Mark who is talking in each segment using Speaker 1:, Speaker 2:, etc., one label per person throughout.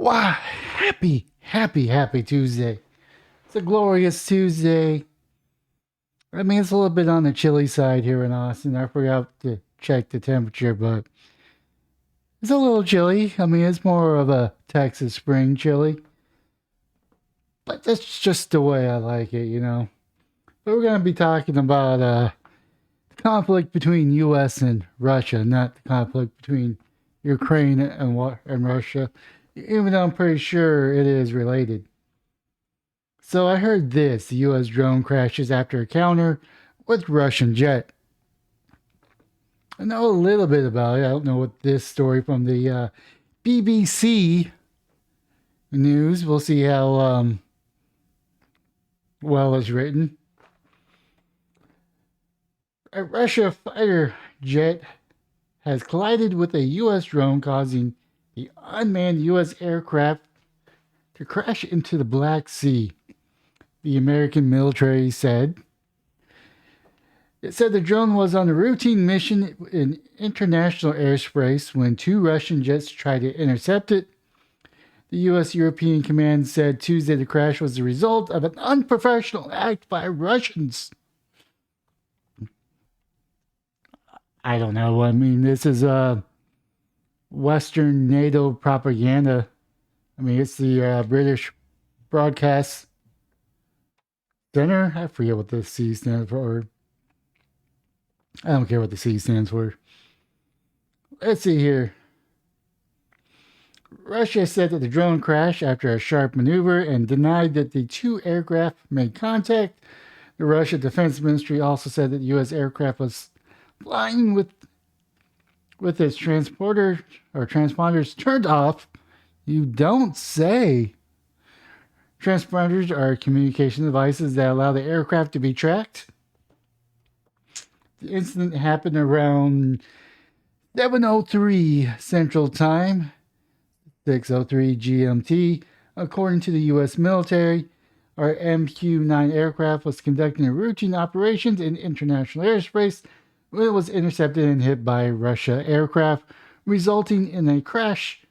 Speaker 1: Wow, happy Tuesday. It's a glorious Tuesday. I mean, it's a little bit on the chilly side here in Austin. I forgot to check the temperature, but it's a little chilly. I mean, it's more of a Texas spring chilly, but that's just the way I like it. But we're going to be talking about the conflict between U.S. and Russia, not the conflict between Ukraine and Russia, even though I'm pretty sure it is related. So I heard this: the U.S. drone crashes after a encounter with Russian jet. I know a little bit about it. I don't know what this story from the BBC News. We'll see how well it's written. A Russia fighter jet has collided with a U.S. drone, causing the unmanned U.S. aircraft to crash into the Black Sea, the American military said. It said the drone was on a routine mission in international airspace when two Russian jets tried to intercept it. The U.S. European Command said Tuesday the crash was the result of an unprofessional act by Russians. I don't know. I mean, this is Western NATO propaganda. I mean, it's the British Broadcast Center. I forget what the C stands for. I don't care what the C stands for. Let's see here. Russia said that the drone crashed after a sharp maneuver and denied that the two aircraft made contact. The Russia Defense Ministry also said that the U.S. aircraft was flying with its transponders turned off. You don't say. Transponders are communication devices that allow the aircraft to be tracked. The incident happened around 7:03 Central Time, 6:03 GMT. According to the U.S. military, our MQ-9 aircraft was conducting routine operations in international airspace when it was intercepted and hit by Russia aircraft, resulting in a crash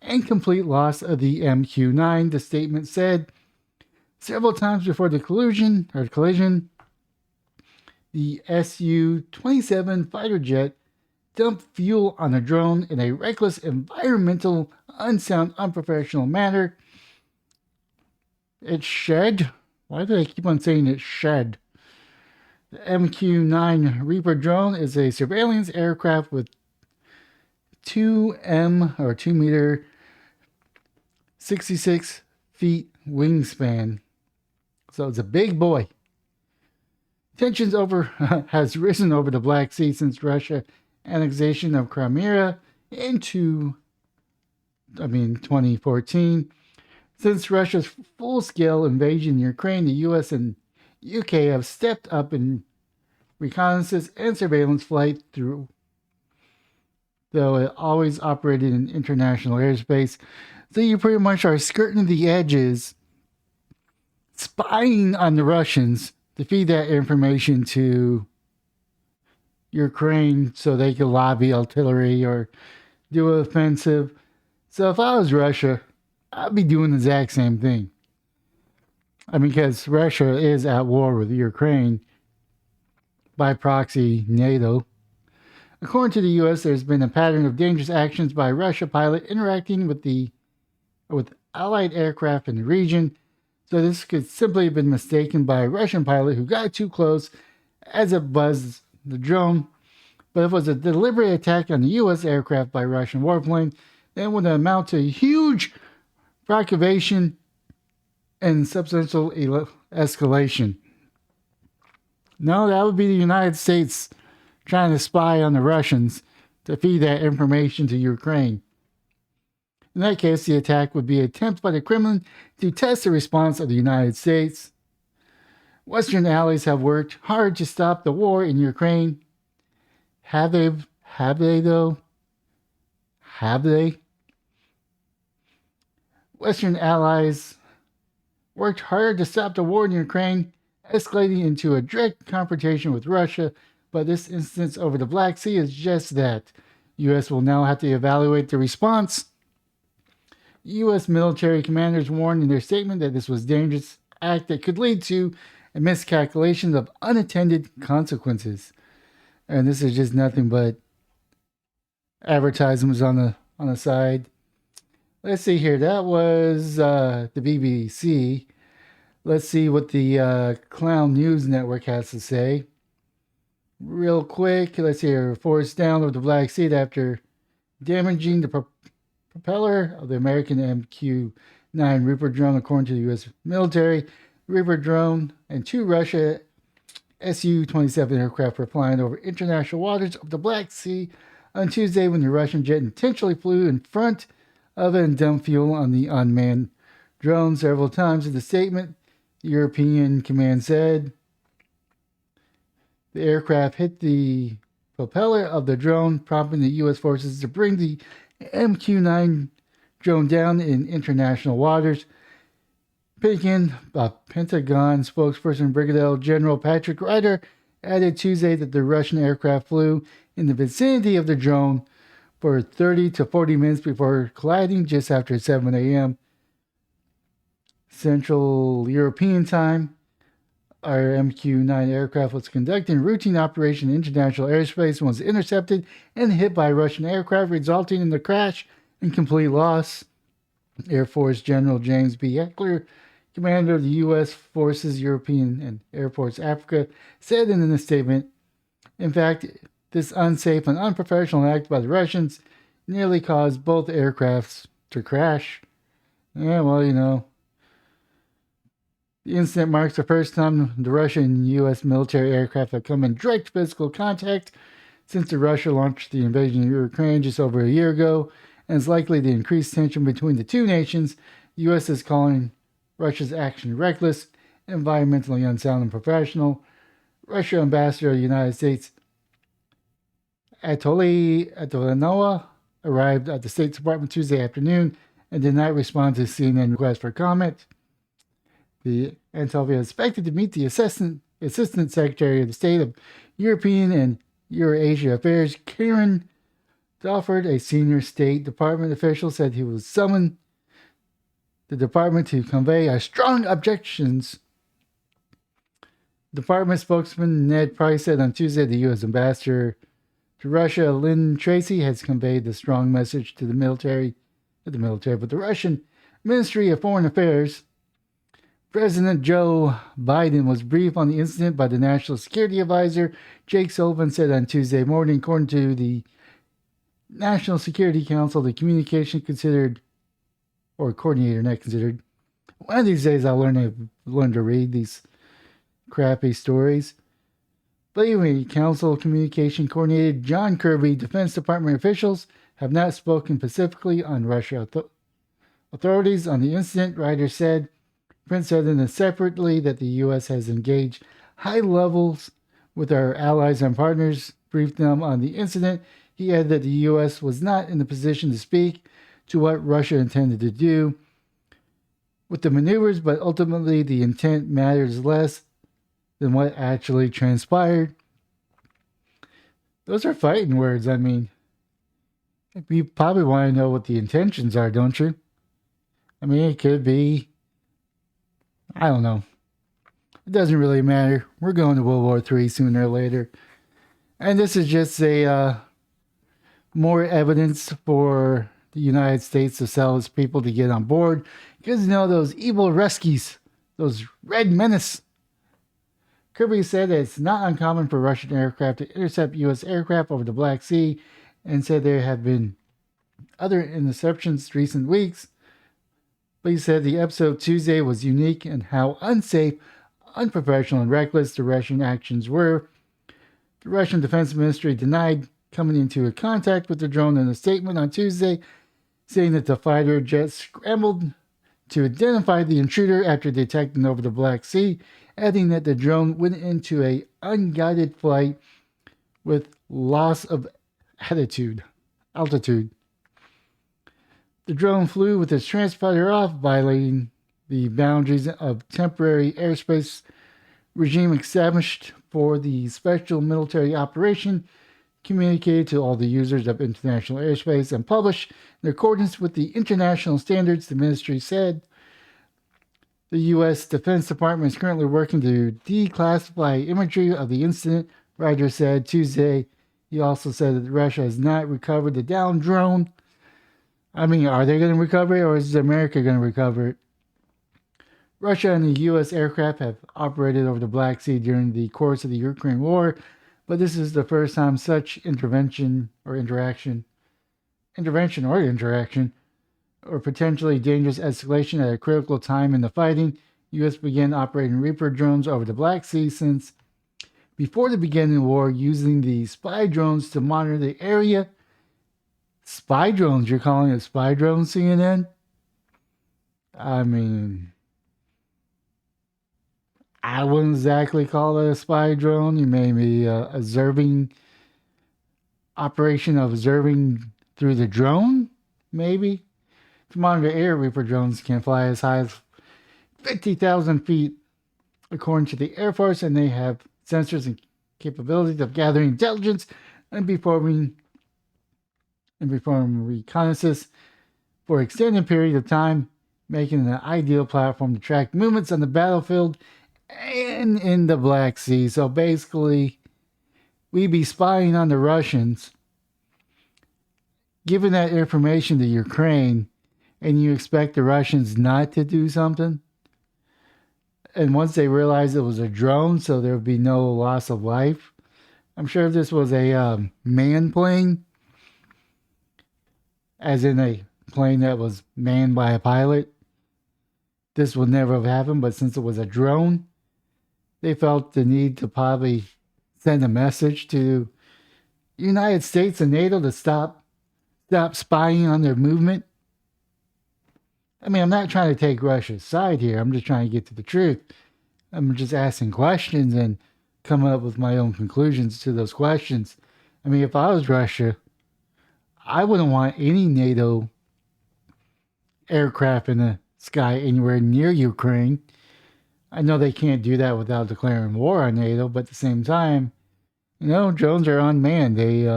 Speaker 1: and complete loss of the MQ-9, the statement said. Several times before the collision, the Su-27 fighter jet dumped fuel on a drone in a reckless, environmental, unsound, unprofessional manner. It shed. Why do they keep on saying it shed? The MQ-9 Reaper drone is a surveillance aircraft with 2 meter 66 feet wingspan. So it's a big boy. Tensions has risen over the Black Sea since Russia annexation of Crimea into 2014. Since Russia's full-scale invasion in Ukraine, the U.S. and UK have stepped up in reconnaissance and surveillance flight through, though it always operated in international airspace. So you pretty much are skirting the edges, spying on the Russians to feed that information to Ukraine so they can lobby artillery or do an offensive. So if I was Russia, I'd be doing the exact same thing. I mean, because Russia is at war with Ukraine, by proxy, NATO. According to the U.S., there's been a pattern of dangerous actions by Russia pilot interacting with Allied aircraft in the region. So this could simply have been mistaken by a Russian pilot who got too close as it buzzed the drone. But if it was a deliberate attack on the U.S. aircraft by a Russian warplane, then it would amount to a huge provocation and substantial escalation. No, that would be the United States trying to spy on the Russians to feed that information to Ukraine. In that case, the attack would be an attempt by the Kremlin to test the response of the United States. Western allies have worked hard to stop the war in Ukraine. Have they though? Have they? Western allies worked hard to stop the war in Ukraine, escalating into a direct confrontation with Russia, but this instance over the Black Sea is just that. U.S. will now have to evaluate the response U.S. military commanders warned in their statement that this was a dangerous act that could lead to a miscalculation of unintended consequences. And this is just nothing but advertisements on the side. Let's see here. That was the BBC. Let's see what the Clown News Network has to say. Real quick, let's see here. Forced down over the Black Sea after damaging the propeller of the American MQ-9 Reaper drone, according to the U.S. military. Reaper drone and two Russia Su-27 aircraft were flying over international waters of the Black Sea on Tuesday when the Russian jet intentionally flew in front of it and dumped fuel on the unmanned drone several times. In the statement, the European command said the aircraft hit the propeller of the drone, prompting the U.S. forces to bring the MQ-9 drone down in international waters. Pentagon spokesperson Brigadier General Patrick Ryder added Tuesday that the Russian aircraft flew in the vicinity of the drone for 30 to 40 minutes before colliding just after 7 a.m. Central European time. Our MQ-9 aircraft was conducting routine operation in international airspace and was intercepted and hit by a Russian aircraft, resulting in the crash and complete loss. Air Force General James B. Heckler, commander of the U.S. Forces European and Air Force Africa, said in a statement, in fact, this unsafe and unprofessional act by the Russians nearly caused both aircrafts to crash. Yeah, well, you know. The incident marks the first time the Russian and U.S. military aircraft have come in direct physical contact since Russia launched the invasion of Ukraine just over a year ago, and is likely to increase tension between the two nations. The U.S. is calling Russia's action reckless, environmentally unsound, and professional. Russia Ambassador of the United States Anatoly Antonov arrived at the State Department Tuesday afternoon and did not respond to CNN request for comment. The Antonov is expected to meet the Assistant Secretary of the State of European and Eurasia Affairs, Karen Telford. A senior State Department official said he was summoned the department to convey a strong objections. Department spokesman Ned Price said on Tuesday the U.S. ambassador to Russia, Lynn Tracy, has conveyed the strong message to the military, but the Russian Ministry of Foreign Affairs. President Joe Biden was briefed on the incident by the National Security Advisor. Jake Sullivan said on Tuesday morning, according to the National Security Council, the communication considered, or coordinator not considered. One of these days I'll learn to read these crappy stories. But anyway, Council Communication Coordinator John Kirby, Defense Department officials have not spoken specifically on Russia authorities on the incident. Ryder said. Prince said in a separately that the U.S. has engaged high levels with our allies and partners, briefed them on the incident. He added that the U.S. was not in the position to speak to what Russia intended to do with the maneuvers, but ultimately the intent matters less than what actually transpired. Those are fighting words. I mean, you probably want to know what the intentions are, don't you? I mean, it could be, I don't know. It doesn't really matter. We're going to World War III sooner or later. And this is just a more evidence for the United States to sell its people to get on board. Because, you know, those evil Ruskies, those red menace. Kirby said that it's not uncommon for Russian aircraft to intercept U.S. aircraft over the Black Sea, and said there have been other interceptions recent weeks. But he said the episode Tuesday was unique in how unsafe, unprofessional, and reckless the Russian actions were. The Russian Defense Ministry denied coming into contact with the drone in a statement on Tuesday, saying that the fighter jet scrambled to identify the intruder after detecting over the Black Sea, adding that the drone went into an unguided flight with loss of altitude. The drone flew with its transponder off, violating the boundaries of temporary airspace regime established for the special military operation communicated to all the users of international airspace and published in accordance with the international standards, the ministry said. The U.S. Defense Department is currently working to declassify imagery of the incident, Reuters said Tuesday. He also said that Russia has not recovered the downed drone. I mean, are they going to recover it, or is America going to recover it? Russia and the U.S. aircraft have operated over the Black Sea during the course of the Ukraine war, but this is the first time such interaction, or potentially dangerous escalation at a critical time in the fighting. U.S. began operating Reaper drones over the Black Sea since before the beginning of the war, using the spy drones to monitor the area. Spy drones? You're calling it spy drones, CNN? I mean, I wouldn't exactly call it a spy drone. You may be operation of observing through the drone, maybe. To monitor air, Reaper drones can fly as high as 50,000 feet, according to the Air Force, and they have sensors and capabilities of gathering intelligence and performing reconnaissance for an extended period of time, making it an ideal platform to track movements on the battlefield and in the Black Sea. So basically, we be spying on the Russians, giving that information to Ukraine, and you expect the Russians not to do something? And once they realized it was a drone, so there would be no loss of life. I'm sure if this was a manned plane, as in a plane that was manned by a pilot, this would never have happened. But since it was a drone, they felt the need to probably send a message to the United States and NATO to stop spying on their movement. I mean, I'm not trying to take Russia's side here. I'm just trying to get to the truth. I'm just asking questions and coming up with my own conclusions to those questions. I mean, if I was Russia, I wouldn't want any NATO aircraft in the sky anywhere near Ukraine. I know they can't do that without declaring war on NATO, but at the same time, drones are unmanned. They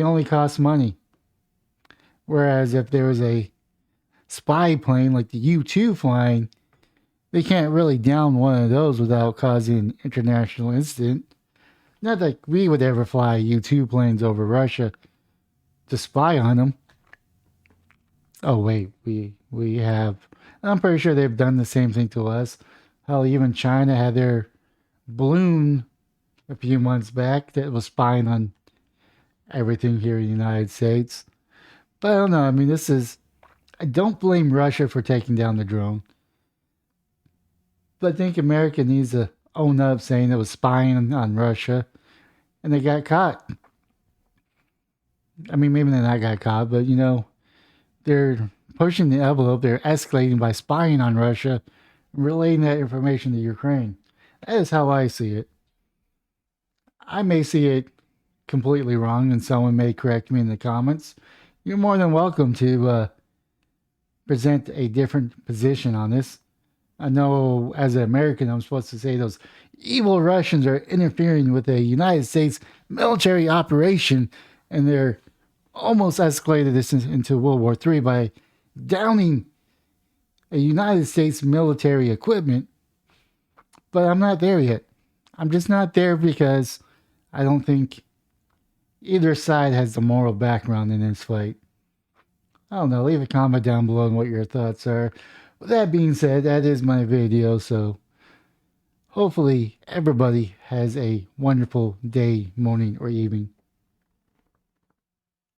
Speaker 1: only cost money. Whereas if there was a spy plane like the U-2 flying, they can't really down one of those without causing an international incident. Not that we would ever fly U-2 planes over Russia to spy on them. Oh wait, we have. I'm pretty sure they've done the same thing to us. Hell, even China had their balloon a few months back that was spying on everything here in the United States. But I don't know. I mean, I don't blame Russia for taking down the drone. But I think America needs to own up saying it was spying on Russia. And they got caught. I mean, maybe they not got caught, but they're pushing the envelope. They're escalating by spying on Russia and relaying that information to Ukraine. That is how I see it. I may see it completely wrong, and someone may correct me in the comments. You're more than welcome to present a different position on this. I know as an American, I'm supposed to say those evil Russians are interfering with a United States military operation, and they're almost escalated this into World War III by downing a United States military equipment. But I'm not there yet. I'm just not there because I don't think either side has the moral background in this fight. I don't know. Leave a comment down below on what your thoughts are. With that being said, that is my video. So hopefully everybody has a wonderful day, morning, or evening.